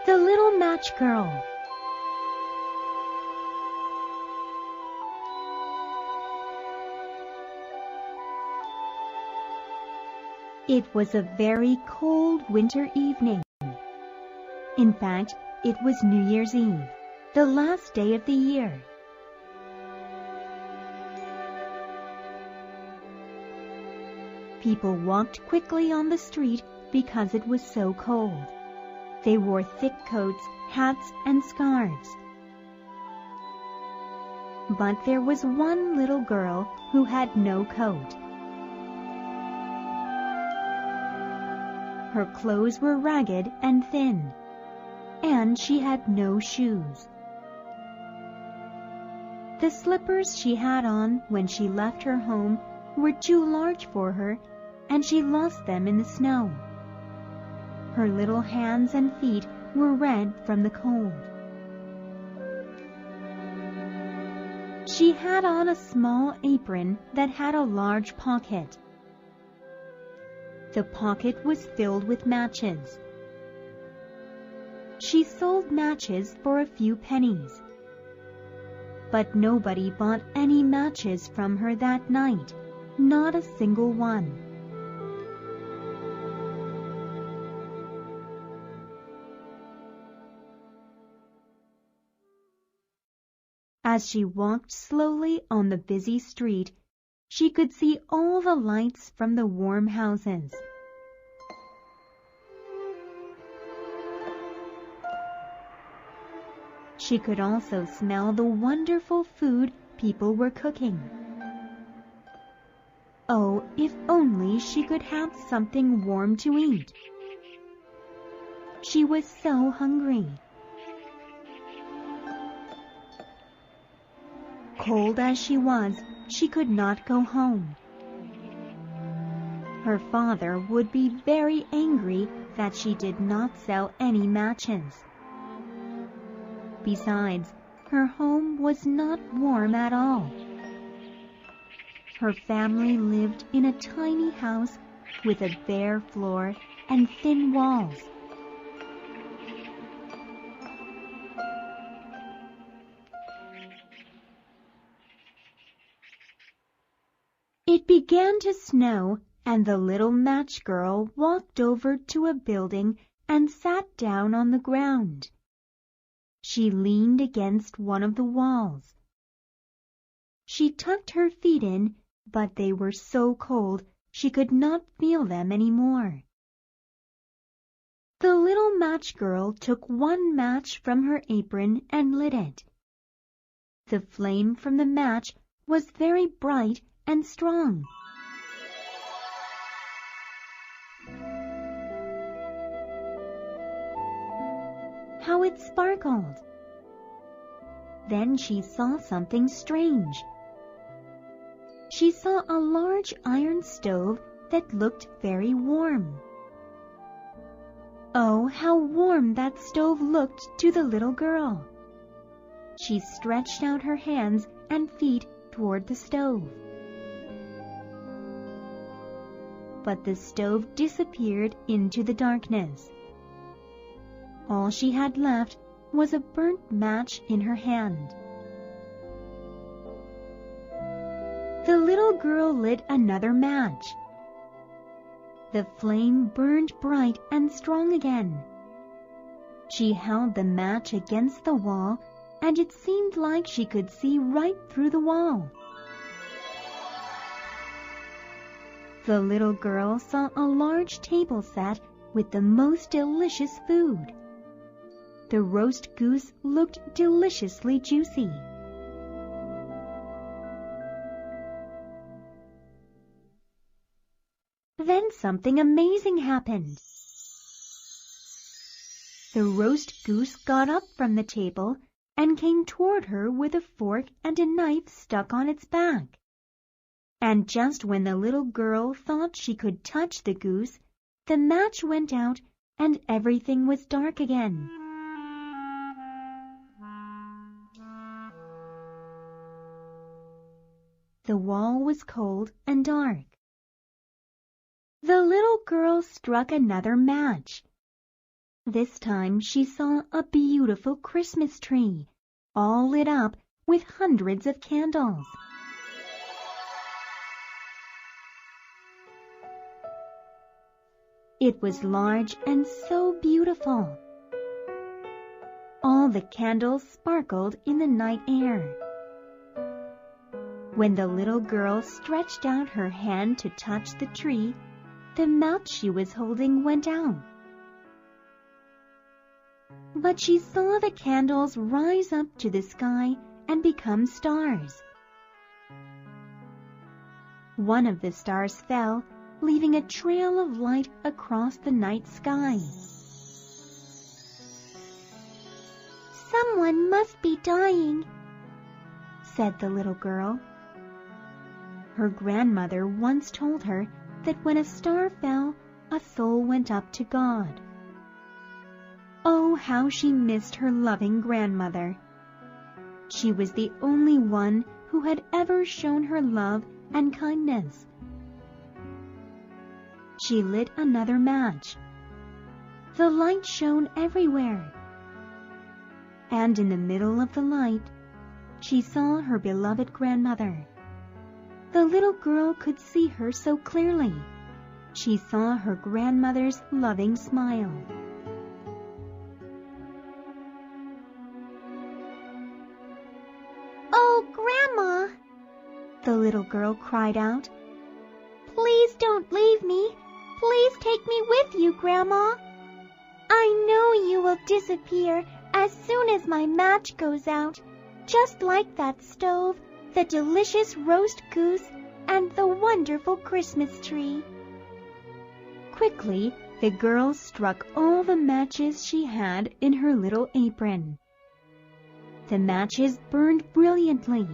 The Little Match Girl. It was a very cold winter evening. In fact, it was New Year's Eve, the last day of the year. People walked quickly on the street because it was so cold. They wore thick coats, hats, and scarves. But there was one little girl who had no coat. Her clothes were ragged and thin, and she had no shoes. The slippers she had on when she left her home were too large for her, and she lost them in the snow. Her little hands and feet were red from the cold. She had on a small apron that had a large pocket. The pocket was filled with matches. She sold matches for a few pennies. But nobody bought any matches from her that night, not a single one. As she walked slowly on the busy street, she could see all the lights from the warm houses. She could also smell the wonderful food people were cooking. Oh, if only she could have something warm to eat. She was so hungry. Cold as she was, she could not go home. Her father would be very angry that she did not sell any matches. Besides, her home was not warm at all. Her family lived in a tiny house with a bare floor and thin walls. It began to snow, and the little match girl walked over to a building and sat down on the ground. She leaned against one of the walls. She tucked her feet in, but they were so cold she could not feel them any more. The little match girl took one match from her apron and lit it. The flame from the match was very bright and strong. How it sparkled! Then she saw something strange. She saw a large iron stove that looked very warm. Oh, how warm that stove looked to the little girl! She stretched out her hands and feet toward the stove. But the stove disappeared into the darkness. All she had left was a burnt match in her hand. The little girl lit another match. The flame burned bright and strong again. She held the match against the wall, and it seemed like she could see right through the wall. The little girl saw a large table set with the most delicious food. The roast goose looked deliciously juicy. Then something amazing happened. The roast goose got up from the table and came toward her with a fork and a knife stuck on its back. And just when the little girl thought she could touch the goose, the match went out and everything was dark again. The wall was cold and dark. The little girl struck another match. This time she saw a beautiful Christmas tree, all lit up with hundreds of candles. It was large and so beautiful. All the candles sparkled in the night air. When the little girl stretched out her hand to touch the tree, the match she was holding went out. But she saw the candles rise up to the sky and become stars. One of the stars fell, leaving a trail of light across the night sky. "Someone must be dying," said the little girl. Her grandmother once told her that when a star fell, a soul went up to God. Oh, how she missed her loving grandmother. She was the only one who had ever shown her love and kindness. She lit another match. The light shone everywhere. And in the middle of the light, she saw her beloved grandmother. The little girl could see her so clearly. She saw her grandmother's loving smile. "Oh, Grandma!" the little girl cried out. "Please don't leave me. Please take me with you, Grandma. I know you will disappear as soon as my match goes out, just like that stove, the delicious roast goose, and the wonderful Christmas tree." Quickly, the girl struck all the matches she had in her little apron. The matches burned brilliantly.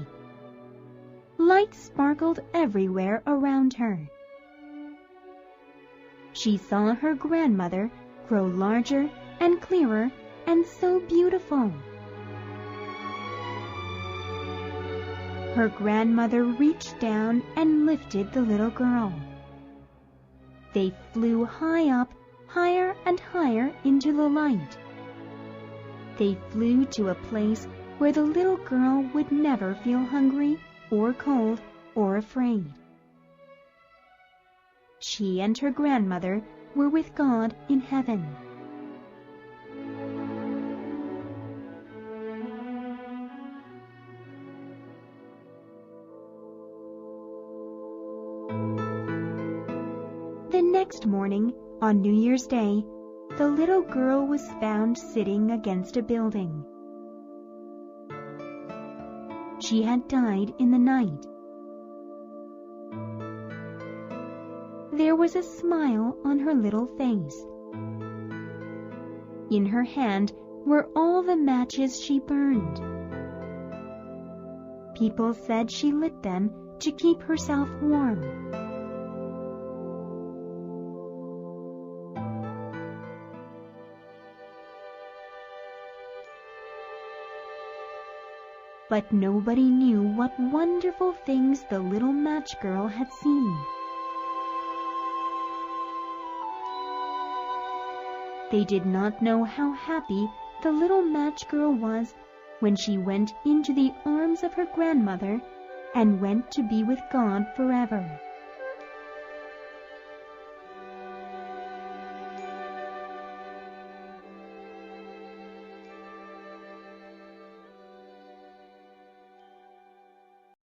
Light sparkled everywhere around her. She saw her grandmother grow larger and clearer and so beautiful. Her grandmother reached down and lifted the little girl. They flew high up, higher and higher into the light. They flew to a place where the little girl would never feel hungry or cold or afraid. She and her grandmother were with God in heaven. The next morning, on New Year's Day, the little girl was found sitting against a building. She had died in the night. There was a smile on her little face. In her hand were all the matches she burned. People said she lit them to keep herself warm. But nobody knew what wonderful things the little match girl had seen. They did not know how happy the little match girl was when she went into the arms of her grandmother and went to be with God forever.